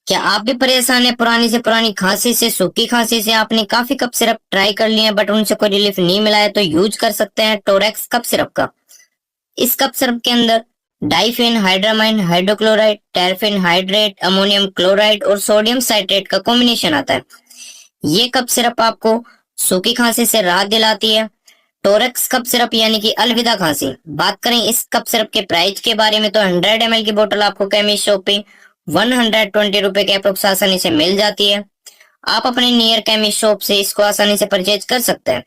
क्या आप भी परेशान है पुरानी से पुरानी खांसी से, सूखी खांसी से? आपने काफी कफ सिरप ट्राई कर लिए हैं बट उनसे कोई रिलीफ नहीं मिला है, तो यूज कर सकते हैं टोरेक्स कफ सिरप का। इस कफ सिरप के अंदर डाइफेन हाइड्रामाइन हाइड्रोक्लोराइड, टेरफेन हाइड्रेट, अमोनियम क्लोराइड और सोडियम साइट्रेट का कॉम्बिनेशन आता है। ये कफ सिरप आपको सूखी खांसी से राहत दिलाती है। टोरेक्स कफ सिरप यानी कि अलविदा खांसी। बात करें इस कफ सिरप के प्राइस के बारे में तो 100 ml की बोतल आपको केमिस्ट शॉप पे 120 रुपए के अप्रोक्स आसानी से मिल जाती है। आप अपने नियर केमिस्ट शॉप से इसको आसानी से परचेज कर सकते हैं।